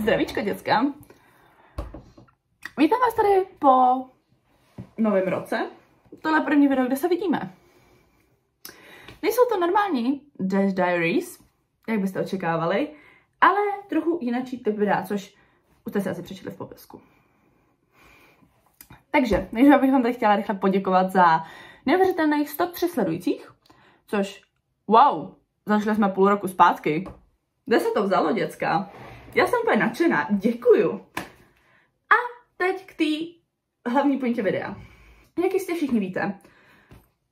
Zdravíčko, děcka. Vítám vás tady po novém roce. Tohle je první video, kde se vidíme. Nejsou to normální Dash Diaries, jak byste očekávali, ale trochu jináčí typ videa, což už jste si asi přečetli v popisku. Takže, než bych vám tady chtěla rychle poděkovat za neuvěřitelných 103 sledujících, což, wow, zašli jsme půl roku zpátky. Kde se to vzalo, děcka? Já jsem úplně nadšená, děkuju. A teď k té hlavní pointě videa. Jak jistě všichni víte,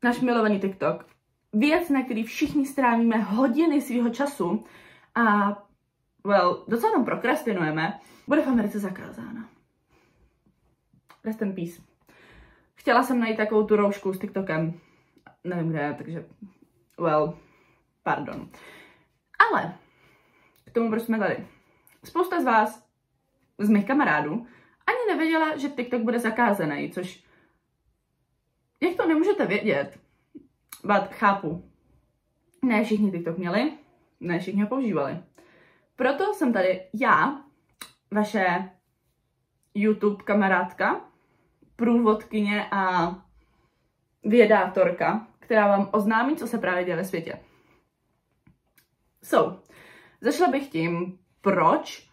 náš milovaný TikTok, věc, na který všichni strávíme hodiny svého času a, well, docela tam prokrastinujeme, bude v Americe zakázána. Rest in peace. Chtěla jsem najít takovou tu roušku s TikTokem. Nevím kde, takže, well, pardon. Ale k tomu, proč jsme tady. Spousta z vás, z mých kamarádů, ani nevěděla, že TikTok bude zakázaný, což, jak to nemůžete vědět, but chápu. Ne všichni TikTok měli, ne všichni ho používali. Proto jsem tady já, vaše YouTube kamarádka, průvodkyně a vědátorka, která vám oznámí, co se právě děje ve světě. Začala bych tím, proč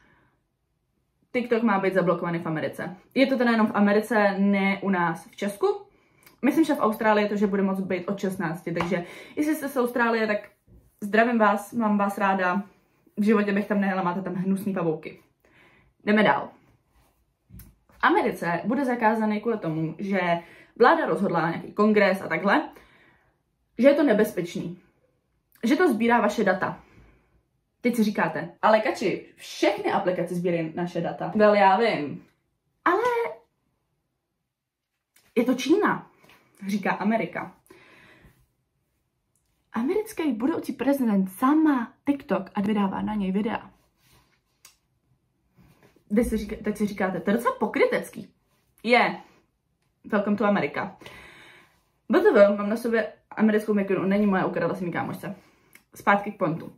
TikTok má být zablokovaný v Americe. Je to teda jenom v Americe, ne u nás v Česku. Myslím, že v Austrálii to, že bude moct být od 16, takže jestli jste z Austrálie, tak zdravím vás, mám vás ráda. V životě bych tam nejela, máte tam hnusný pavouky. Jdeme dál. V Americe bude zakázaný kvůli tomu, že vláda rozhodla, nějaký kongres a takhle, že je to nebezpečný. Že to sbírá vaše data. Teď si říkáte, ale kači, všechny aplikace sbírají naše data. Well, já vím. Ale je to Čína, říká Amerika. Americký budoucí prezident sám má TikTok a vydává na něj videa. Teď si říkáte, to je docela pokrytecký. Je. Welcome to America. BTV, mám na sobě americkou mikinu, není moje, ukradla si mi kámošce. Zpátky k pointu.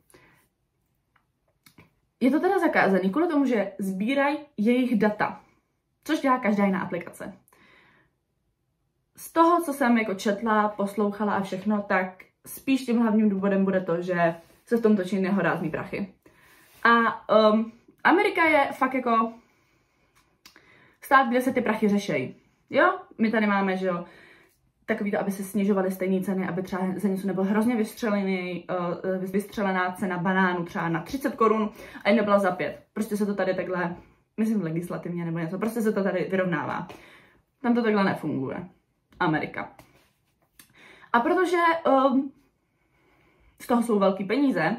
Je to teda zakázaný kvůli tomu, že sbírají jejich data, což dělá každá jiná aplikace. Z toho, co jsem jako četla, poslouchala a všechno, tak spíš tím hlavním důvodem bude to, že se v tom točí nehorázný prachy. A Amerika je fakt jako stát, kde se ty prachy řešejí. Jo, my tady máme, že jo, takový to, aby se snižovaly stejné ceny, aby třeba za něco nebyl hrozně vystřelená cena banánu třeba na 30 korun a jedna byla za 5. Prostě se to tady takhle, myslím legislativně nebo něco, prostě se to tady vyrovnává. Tam to takhle nefunguje. Amerika. A protože z toho jsou velký peníze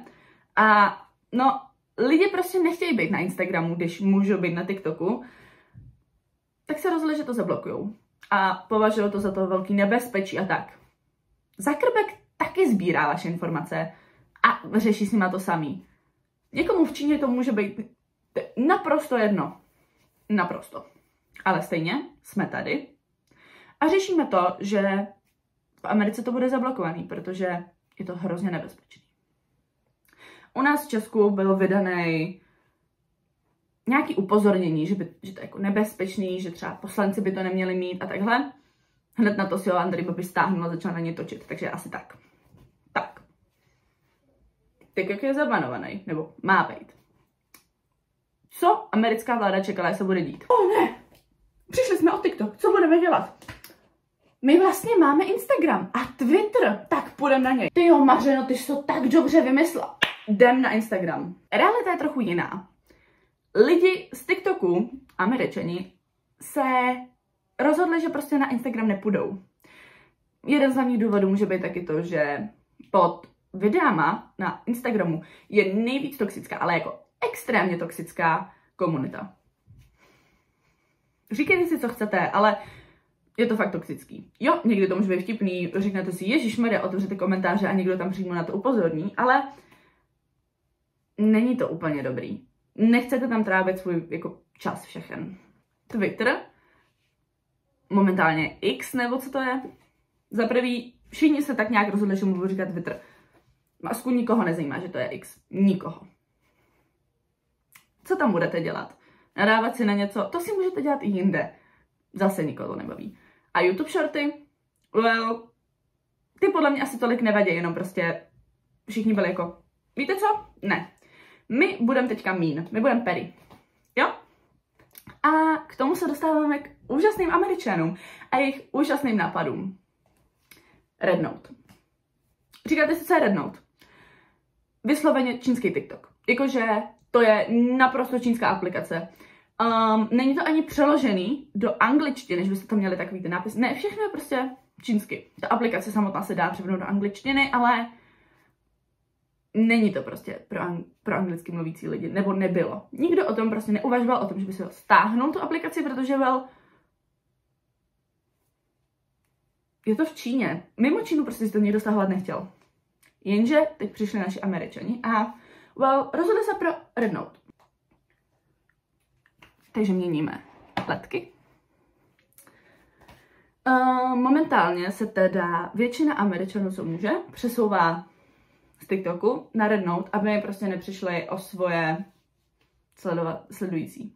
a no, lidi prostě nechtějí být na Instagramu, když můžou být na TikToku, tak se rozhodli, že to zablokujou. A považují to za to velký nebezpečí a tak. Zuckerberg taky sbírá vaše informace a řeší s nima to samý. Někomu v Číně to může být naprosto jedno. Naprosto. Ale stejně jsme tady a řešíme to, že v Americe to bude zablokovaný, protože je to hrozně nebezpečný. U nás v Česku byl vydaný nějaký upozornění, že to je jako nebezpečný, že třeba poslanci by to neměli mít a takhle. Hned na to si ho Andrej Babiš stáhnul a začal na ně točit, takže asi tak. Tak. TikTok je zabanovaný, nebo má být. Co americká vláda čekala, že se bude dít? Ne! Přišli jsme o TikTok, co budeme dělat? My vlastně máme Instagram a Twitter, tak půjdeme na něj. Ty jo, Mařeno, ty jsi to tak dobře vymyslela. Jdem na Instagram. Realita je trochu jiná. Lidi z TikToku, Američani, se rozhodli, že prostě na Instagram nepůjdou. Jeden z hlavních důvodů může být taky to, že pod videama na Instagramu je nejvíc toxická, ale jako extrémně toxická komunita. Říkejte si, co chcete, ale je to fakt toxický. Jo, někdy to může být vtipný, řeknete si, ježišmarja, otevřete komentáře a někdo tam přímo na to upozorní, ale není to úplně dobrý. Nechcete tam trávit svůj jako čas všechen. Twitter, momentálně X, nebo co to je? Za prvý, všichni se tak nějak rozhodli, že mu budu říkat Twitter. Masku nikoho nezajímá, že to je X. Nikoho. Co tam budete dělat? Nadávat si na něco? To si můžete dělat i jinde. Zase nikoho to nebaví. A YouTube shorty? Well, ty podle mě asi tolik nevadí, jenom prostě všichni byli jako, víte co? Ne. My budeme teďka mean, my budeme petty. Jo? A k tomu se dostáváme k úžasným Američanům a jejich úžasným nápadům. Rednote. Říkáte si, co je Rednote? Vysloveně čínský TikTok. Jakože to je naprosto čínská aplikace. Není to ani přeložený do angličtiny, než byste to měli takový ten nápis. Ne, všechno je prostě čínsky. Ta aplikace samotná se dá převednout do angličtiny, ale není to prostě pro anglicky mluvící lidi, nebo nebylo. Nikdo o tom prostě neuvažoval o tom, že by se ho stáhnul tu aplikaci, protože je to v Číně. Mimo Čínu prostě si to někdo stahovat nechtěl. Jenže teď přišli naši Američani a rozhodli se pro Rednote. Takže měníme letky. Momentálně se teda většina Američanů, co může, přesouvá z TikToku na Rednote, aby prostě nepřišli o svoje sledující.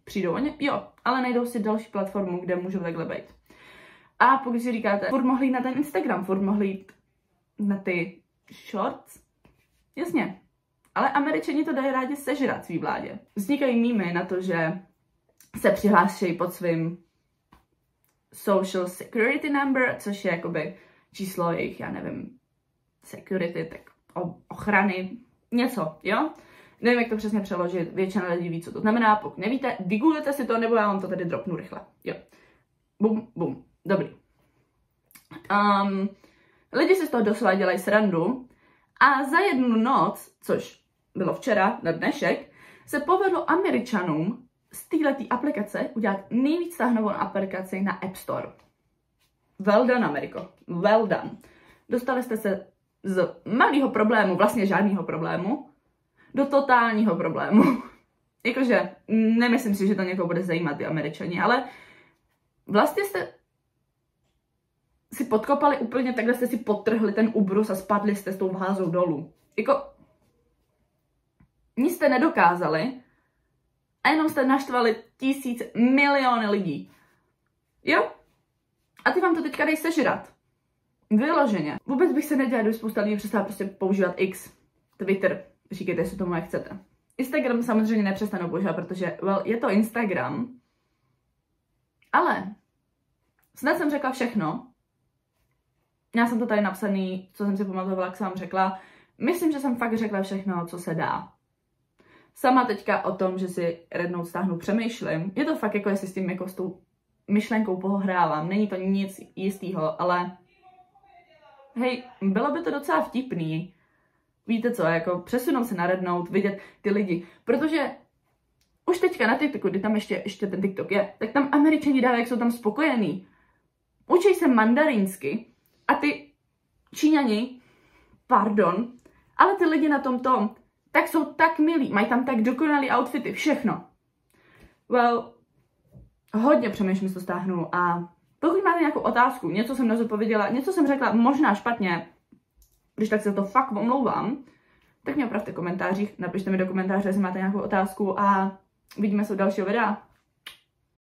Přijdou oni? Jo, ale najdou si další platformu, kde můžou takhle být. A pokud si říkáte, furt mohli jít na ten Instagram, furt mohli jít na ty shorts, jasně. Ale Američani to dají rádi sežrat svý vládě. Vznikají mýmy na to, že se přihlásí pod svým social security number, což je jakoby číslo jejich, já nevím, security, tak ochrany, něco, jo? Nevím, jak to přesně přeložit, většina lidí ví, co to znamená, pokud nevíte, vygooglete si to, nebo já vám to tady dropnu rychle, jo. Bum, bum, dobrý. Lidi si z toho doslova dělají srandu a za jednu noc, což bylo včera na dnešek, se povedlo Američanům z této aplikace udělat nejvíc stáhnovanou aplikaci na App Store. Well done, Ameriko. Well done. Dostali jste se z malého problému, vlastně žádného problému, do totálního problému. Jakože nemyslím si, že to někoho bude zajímat, ty Američani, ale vlastně jste si podkopali úplně, takhle jste si podtrhli ten ubrus a spadli jste s tou vázou dolů. Jako, nic jste nedokázali a jenom jste naštvali miliony lidí. Jo? A ty vám to teďka dej sežrat. Vyloženě. Vůbec bych se nedělala, kdyby spousta lidí přestala prostě používat X, Twitter, říkejte si tomu, jak chcete. Instagram samozřejmě nepřestanou používat, protože, je to Instagram, ale snad jsem řekla všechno. Já jsem to tady napsaný, co jsem si pamatovala, jak jsem vám řekla. Myslím, že jsem fakt řekla všechno, co se dá. Sama teďka o tom, že si Rednote stáhnu, přemýšlím. Je to fakt jako, jestli s tím jako s tou myšlenkou pohrávám. Není to nic jistýho, ale hej, bylo by to docela vtipný. Víte co, jako přesunout se na Rednote, vidět ty lidi. Protože už teďka na TikToku, kdy tam ještě ten TikTok je, tak tam Američani dávají, jak jsou tam spokojení. Učí se mandarinsky a ty Číňani, pardon, ale ty lidi na tom, tak jsou tak milí, mají tam tak dokonalý outfity, všechno. Hodně přemýšlím, že to stáhnu a pokud máte nějakou otázku, něco jsem nezodpověděla, něco jsem řekla možná špatně, když tak se to fakt omlouvám, tak mě opravte v komentářích, napište mi do komentáře, jestli máte nějakou otázku a vidíme se u dalšího videa.